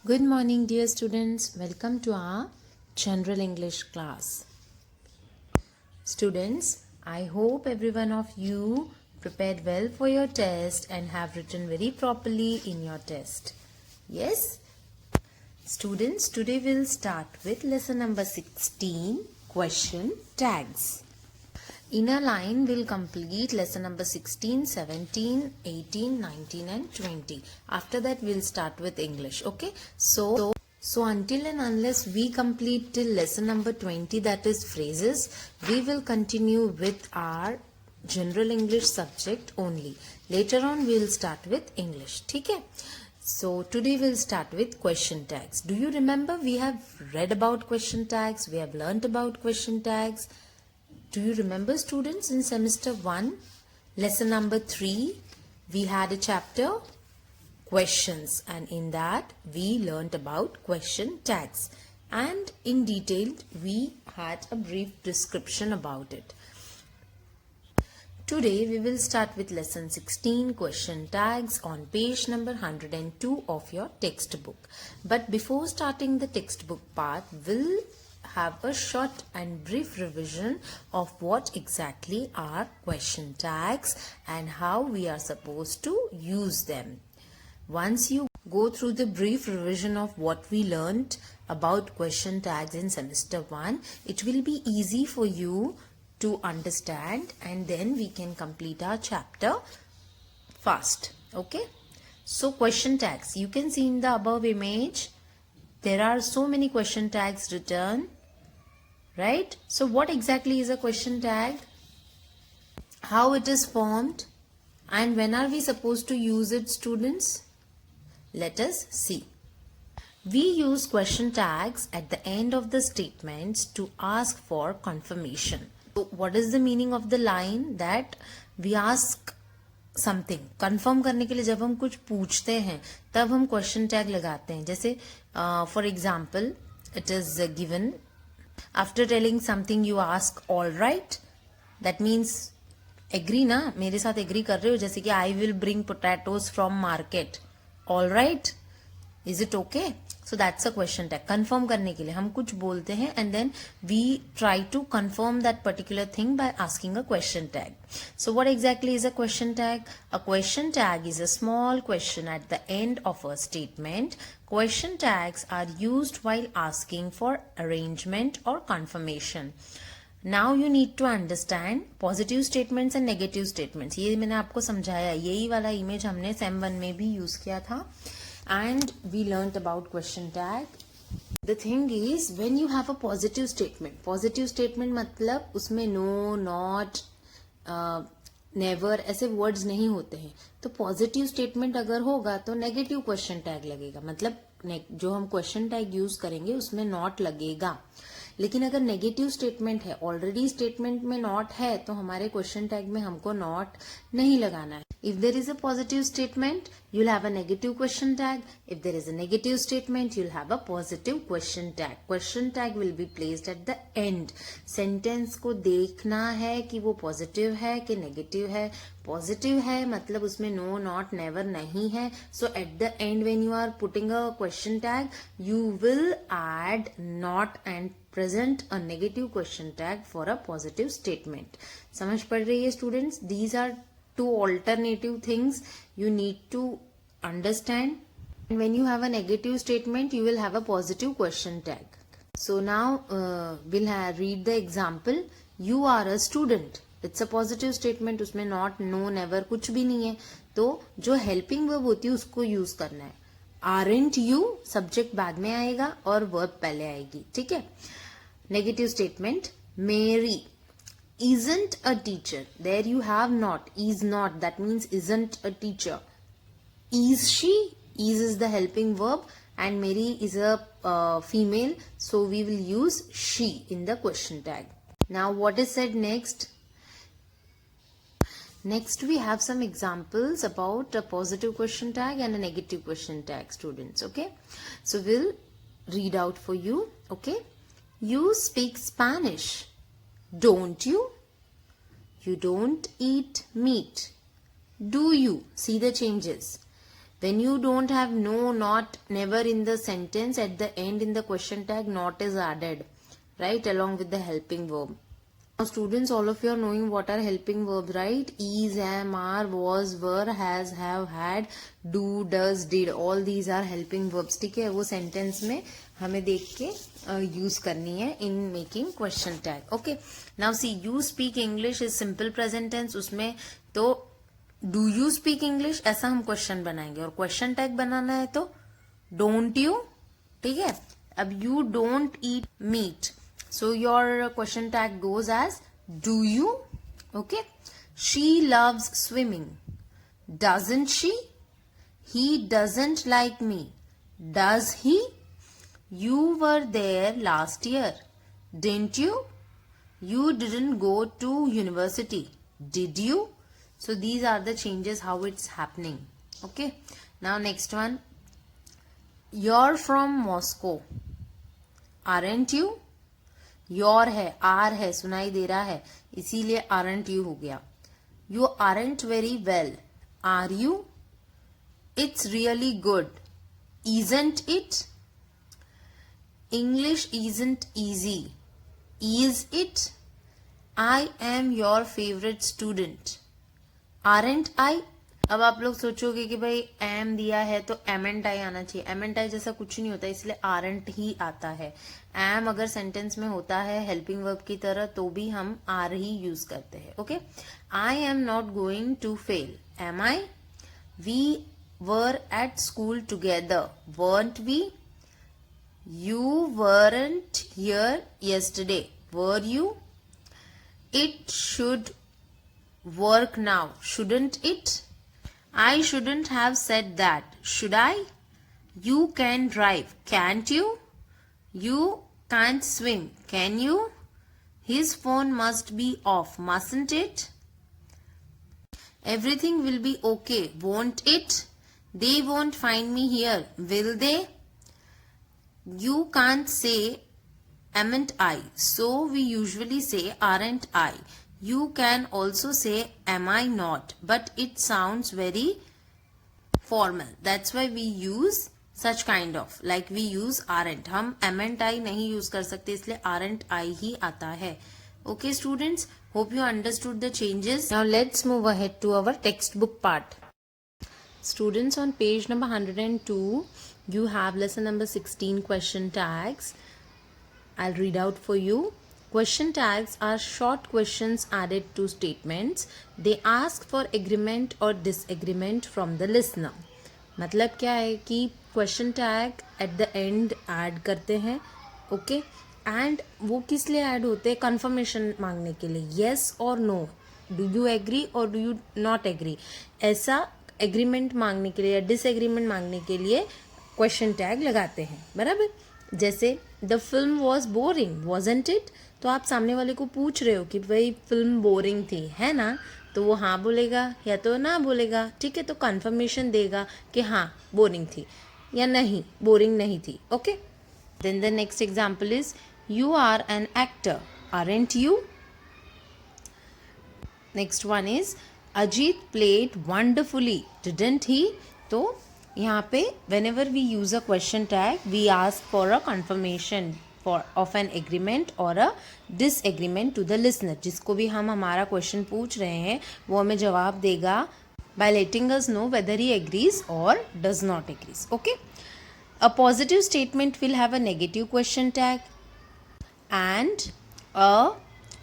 Good morning, dear students. Welcome to our General English class. Students, I hope every one of you prepared well for your test and have written very properly in your test. Yes? Students, today we'll start with lesson number 16, question tags. In a line, we'll complete lesson number 16, 17, 18, 19 and 20. After that, we'll start with English. Okay? So until and unless we complete till lesson number 20, that is phrases, we will continue with our general English subject only. Later on, we'll start with English. Okay? So today we'll start with question tags. Do you remember we have read about question tags? We have learnt about question tags. Do you remember, students, in semester 1, lesson number 3, we had a chapter questions, and in that we learnt about question tags, and in detail we had a brief description about it. Today we will start with lesson 16, question tags, on page number 102 of your textbook. But before starting the textbook part, we'll have a short and brief revision of what exactly are question tags and how we are supposed to use them. Once you go through the brief revision of what we learned about question tags in semester 1, it will be easy for you to understand, and then we can complete our chapter fast. Okay? So question tags, you can see in the above image, there are so many question tags written, right? So what exactly is a question tag? How it is formed? And when are we supposed to use it, students? Let us see. We use question tags at the end of the statements to ask for confirmation. So what is the meaning of the line? That we ask something, confirm करने के लिए जब हम कुछ पूछते हैं तब हम question tag लगाते हैं. जैसे for example, it is given, after telling something you ask all right. That means agree ना, मेरे साथ agree कर रहे हो. जैसे कि I will bring potatoes from market. All right? Is it okay? So that's a question tag. Confirm करने के लिए हम कुछ बोलते हैं and then we try to confirm that particular thing by asking a question tag. So what exactly is a question tag? A question tag is a small question at the end of a statement. Question tags are used while asking for arrangement or confirmation. Now you need to understand positive statements and negative statements. ये मैंने आपको समझाया, यही वाला image हमने same 1 में भी use किया था. And we learnt about question tag. The thing is, when you have a positive statement मतलब उसमें no, not, never ऐसे words नहीं होते हैं. तो positive statement अगर होगा तो negative question tag लगेगा. मतलब जो हम question tag यूज करेंगे उसमें not लगेगा. लेकिन अगर नेगेटिव स्टेटमेंट है, ऑलरेडी स्टेटमेंट में नॉट है, तो हमारे क्वेश्चन टैग में हमको नॉट नहीं लगाना है. If there is a positive statement, you'll have a negative question tag. If there is a negative statement, you'll have a positive question tag. Question tag will be placed at the end. Sentence को देखना है कि वो positive है कि negative है. Positive है मतलब उसमें नो, नॉट, नेवर नहीं है. So at the end when you are putting a question tag, you will add not and present a negative question tag for a positive statement. समझ पड़ रही है students? These are two alternative things you need to understand. And when you have a negative statement, you will have a positive question tag. So now we'll read the example. You are a student. It's a positive statement. उसमें not, no, never कुछ भी नहीं है. तो जो helping verb होती है उसको यूज करना है. Aren't you सब्जेक्ट बाद में आएगा और वर्ब पहले आएगी. ठीक है? Negative statement, Mary isn't a teacher. There you have not, is not, that means isn't a teacher. Is she? Is the helping verb and Mary is a female, so we will use she in the question tag. Now what is said next? Next we have some examples about a positive question tag and a negative question tag, students. Okay, so we'll read out for you. Okay, you speak Spanish, don't you? You don't eat meat, do you? See the changes. When you don't have no, not, never in the sentence, at the end in the question tag, not is added, right, along with the helping verb. Now students, all of you are knowing what are helping verbs, right? Is, am, are, was, were, has, have, had, do, does, did, all these are helping verbs. ठीक है, वो sentence में हमें देख के use करनी है in making question tag. Okay, now see, you speak English is simple present tense. उसमें तो do you speak English ऐसा हम question बनाएंगे, और question tag बनाना है तो don't you, ठीक है. अब you don't eat meat, so your question tag goes as do you. Okay, she loves swimming, doesn't she? He doesn't like me, does he? You were there last year, didn't you? You didn't go to university, did you? So these are the changes how it's happening. Okay, now next one, you're from Moscow, aren't you? Your है, are है, सुनाई दे रहा है, इसीलिए aren't you हो गया. You aren't very well, are you? It's really good, isn't it? English isn't easy, is it? I am your favourite student, aren't I? अब आप लोग सोचोगे कि भाई एम दिया है तो एम एंड आई आना चाहिए. एम एंड आई जैसा कुछ नहीं होता, इसलिए आरंट ही आता है. एम अगर सेंटेंस में होता है हेल्पिंग वर्ब की तरह तो भी हम आर ही यूज करते हैं. Okay, I am not going to fail, am I? We were at school together, weren't we? You weren't here yesterday, were you? It should work now, shouldn't it? I shouldn't have said that, should I? You can drive, can't you? You can't swim, can you? His phone must be off, mustn't it? Everything will be okay, won't it? They won't find me here, will they? You can't say amn't I, so we usually say aren't I. You can also say am I not, but it sounds very formal. That's why we use such kind of, like we use aren't. हम amn't I नहीं use कर सकते, इसलिए aren't I ही आता है. Okay students, hope you understood the changes. Now let's move ahead to our textbook part. Students, on page number 102 you have lesson number 16 question tags. I'll read out for you. Question tags are short questions added to statements. They ask for agreement or disagreement from the listener. मतलब क्या है कि question tag at the end add करते हैं. Okay, and वो किस लिए add होते हैं? कंफर्मेशन मांगने के लिए, yes और no, do you agree or do you not agree, ऐसा एग्रीमेंट मांगने के लिए या डिसएग्रीमेंट मांगने के लिए क्वेश्चन टैग लगाते हैं. बराबर. जैसे the film was boring, wasn't it? तो आप सामने वाले को पूछ रहे हो कि भाई फिल्म बोरिंग थी, है ना? तो वो हाँ बोलेगा या तो ना बोलेगा. ठीक है, तो कंफर्मेशन देगा कि हाँ बोरिंग थी या नहीं बोरिंग नहीं थी. Okay, then the next example is you are an actor, aren't you? Next one is Ajit played wonderfully, didn't he? तो यहाँ पे whenever we use a question tag we ask for a confirmation of an agreement or a disagreement to the listener. जिसको भी हम हमारा question पूछ रहे हैं वो हमें जवाब देगा by letting us know whether he agrees or does not agrees. Okay, a positive statement will have a negative question tag and a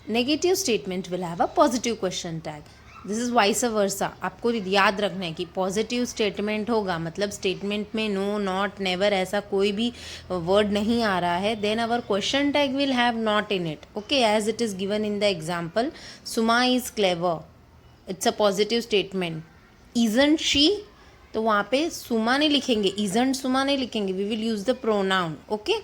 negative statement will have a positive question tag. This is vice versa. आपको याद रखना है कि positive statement होगा मतलब statement में no, not, never ऐसा कोई भी वर्ड नहीं आ रहा है, then our question tag will have not in it. Okay, as it is given in the example, Suma is clever, it's a positive statement. Isn't she? तो वहाँ पे सुमा नहीं लिखेंगे, इजंट सुमा नहीं लिखेंगे, we will use the pronoun. Okay,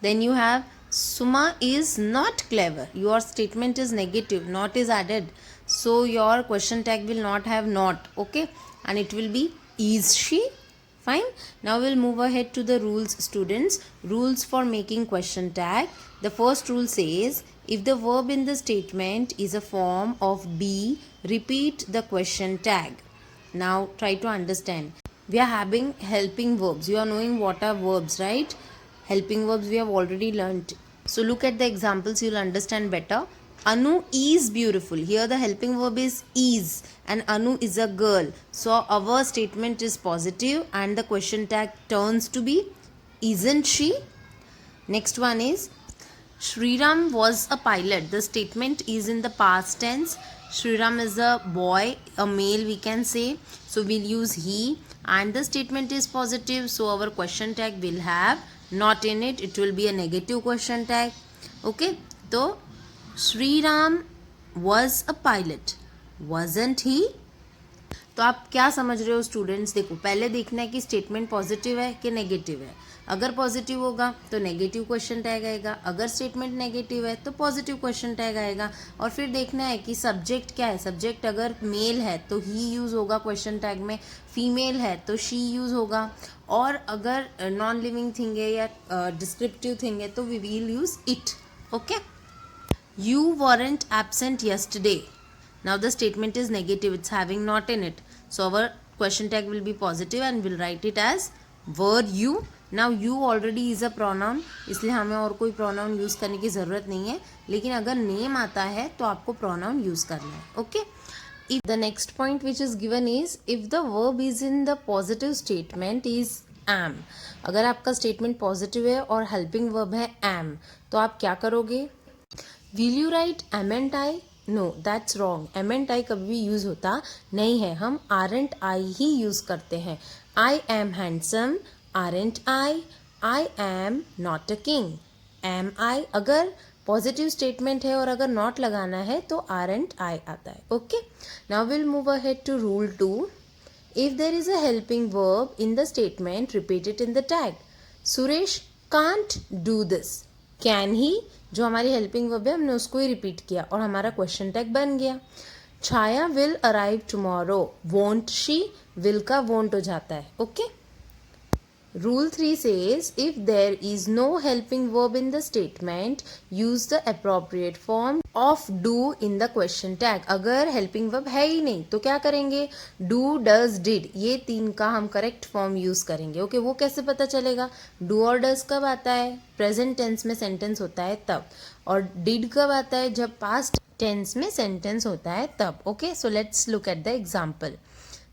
then you have Suma is not clever. Your statement is negative, not is added, so your question tag will not have not. Okay, and it will be is she? Fine. Now we'll move ahead to the rules, students. Rules for making question tag. The first rule says if the verb in the statement is a form of be, repeat the question tag. Now try to understand. We are having helping verbs. You are knowing what are verbs, right? Helping verbs we have already learnt. So look at the examples, you'll understand better. Anu is beautiful. Here the helping verb is and Anu is a girl. So our statement is positive and the question tag turns to be isn't she? Next one is Shriram was a pilot. The statement is in the past tense. Shriram is a boy, a male we can say. So we'll use he and the statement is positive. So our question tag will have not in it. It will be a negative question tag. Okay. So Shriram was a pilot. Wasn't he? तो आप क्या समझ रहे हो students? देखो पहले देखना है कि स्टेटमेंट पॉजिटिव है कि नेगेटिव है. अगर पॉजिटिव होगा तो नेगेटिव क्वेश्चन टैग आएगा, अगर स्टेटमेंट नेगेटिव है तो पॉजिटिव क्वेश्चन टैग आएगा. और फिर देखना है कि सब्जेक्ट क्या है. सब्जेक्ट अगर मेल है तो ही यूज़ होगा क्वेश्चन टैग में, फीमेल है तो शी यूज़ होगा, और अगर नॉन लिविंग थिंग है या डिस्क्रिप्टिव थिंग है तो we will use it. Okay. You weren't absent yesterday. Now the statement is negative. It's having not in it. So our question tag will be positive and we'll write it as were you. Now you already is a pronoun, इसलिए हमें और कोई pronoun use करने की ज़रूरत नहीं है. लेकिन अगर name आता है तो आपको pronoun यूज़ करना है. Okay. If the next point which is given is if the verb is in the positive statement is am. अगर आपका statement positive है और helping verb है am, तो आप क्या करोगे? Will you write amn't I? No, that's wrong. Amn't I कभी भी यूज़ होता नहीं है. हम aren't I ही यूज़ करते हैं. I am handsome. Aren't I? I am not a king. Am I? अगर पॉजिटिव स्टेटमेंट है और अगर नॉट लगाना है तो aren't I आता है. Okay. Now we'll move ahead to rule 2. If there is a helping verb in the statement, repeat it in the tag. Suresh can't do this. Can he? जो हमारी हेल्पिंग वर्ब है हमने उसको ही repeat किया और हमारा क्वेश्चन टैग बन गया. Chhaya will arrive tomorrow. Won't she? Will का वोंट हो जाता है. Okay. Rule 3 says if there is no helping verb in the statement, use the appropriate form of do in the question tag. अगर helping verb है ही नहीं तो क्या करेंगे? Do, does, did, ये तीन का हम करेक्ट फॉर्म यूज करेंगे. ओके. वो कैसे पता चलेगा? Do और does कब आता है? प्रेजेंट टेंस में सेंटेंस होता है तब. और did कब आता है? जब पास्ट टेंस में सेंटेंस होता है तब. Okay. So let's look at the example.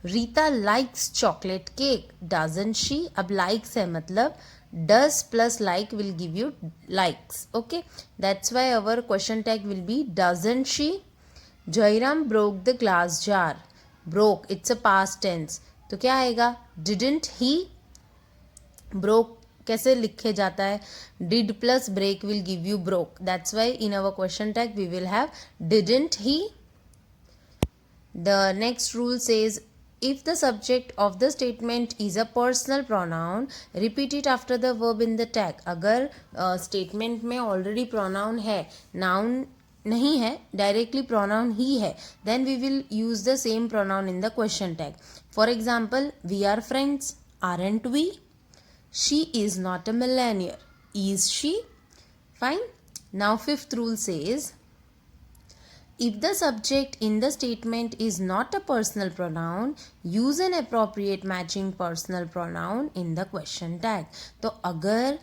Rita likes chocolate cake. Doesn't she? अब लाइक्स है मतलब does plus like will give you likes. Okay. That's why our question tag will be doesn't she. Jairam broke the glass jar. Broke it's a past tense तो क्या आएगा? Didn't he. Broke कैसे लिखे जाता है? Did plus break will give you broke. That's why in our question tag we will have didn't he. The next rule says if the subject of the statement is a personal pronoun, repeat it after the verb in the tag. अगर statement में already pronoun है, noun नहीं है, directly pronoun ही है, then we will use the same pronoun in the question tag. For example, we are friends. Aren't we? She is not a millionaire. Is she? Fine. Now fifth rule says if the subject in the statement is not a personal pronoun, use an appropriate matching personal pronoun in the question tag. तो अगर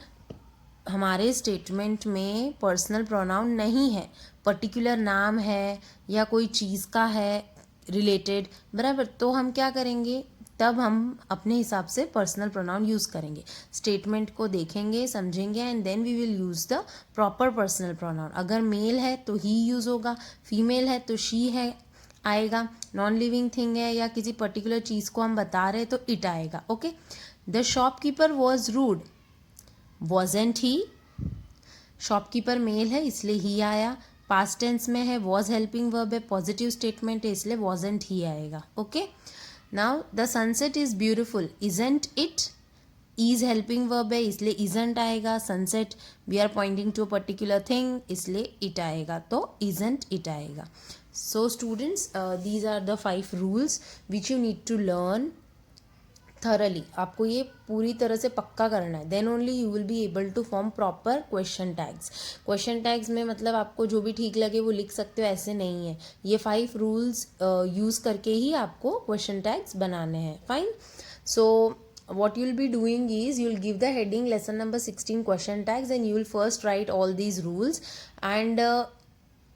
हमारे statement में personal pronoun नहीं है, particular नाम है या कोई चीज़ का है रिलेटेड, बराबर, तो हम क्या करेंगे? तब हम अपने हिसाब से पर्सनल प्रोनाउन यूज़ करेंगे. स्टेटमेंट को देखेंगे, समझेंगे and then we will use the proper personal pronoun. अगर मेल है तो ही यूज़ होगा, फीमेल है तो शी है आएगा, नॉन लिविंग थिंग है या किसी पर्टिकुलर चीज़ को हम बता रहे हैं तो इट आएगा. Okay. The shopkeeper was rude. Wasn't he? Shopkeeper male है इसलिए ही आया, पास्ट टेंस में है, वॉज हेल्पिंग वर्ब है, पॉजिटिव स्टेटमेंट है इसलिए वॉजेंट ही आएगा. Okay. Now the sunset is beautiful. Isn't it? Is helping verb है इसलिए isn't आएगा. Sunset we are pointing to a particular thing इसलिए it आएगा तो isn't it आएगा. So students, these are the 5 rules which you need to learn thoroughly. आपको ये पूरी तरह से पक्का करना है. Then only you will be able to form proper question tags. Question tags में मतलब आपको जो भी ठीक लगे वो लिख सकते हो, ऐसे नहीं है. ये 5 rules यूज़ करके ही आपको question tags बनाने हैं. Fine. So what you'll be doing is you'll give the heading lesson number 16 question tags, and you will first write all these rules, and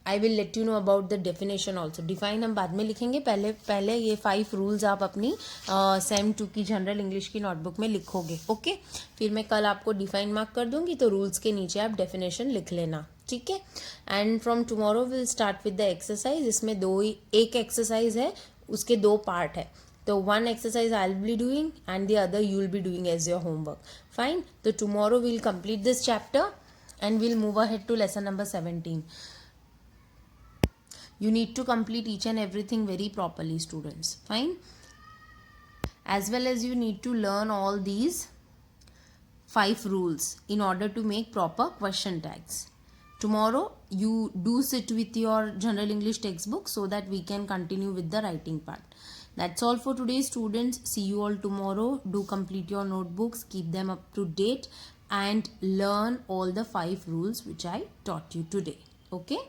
I will let you know about the definition also. Define हम बाद में लिखेंगे, पहले ये 5 rules आप अपनी same 2 की general English की नोटबुक में लिखोगे. ओके, फिर मैं कल आपको डिफाइन मार्क कर दूंगी, तो रूल्स के नीचे आप डेफिनेशन लिख लेना. ठीक है. And from tomorrow will start with the exercise. इसमें एक एक्सरसाइज है, उसके 2 पार्ट है. तो 1 exercise I'll be doing and the other you'll be doing as your homework. Fine. So tomorrow we'll complete this chapter and we'll move ahead to lesson number 17. You need to complete each and everything very properly, students. Fine. As well as you need to learn all these 5 rules in order to make proper question tags. Tomorrow you do sit with your general English textbook so that we can continue with the writing part. That's all for today, students. See you all tomorrow. Do complete your notebooks, keep them up to date, and learn all the 5 rules which I taught you today. Okay.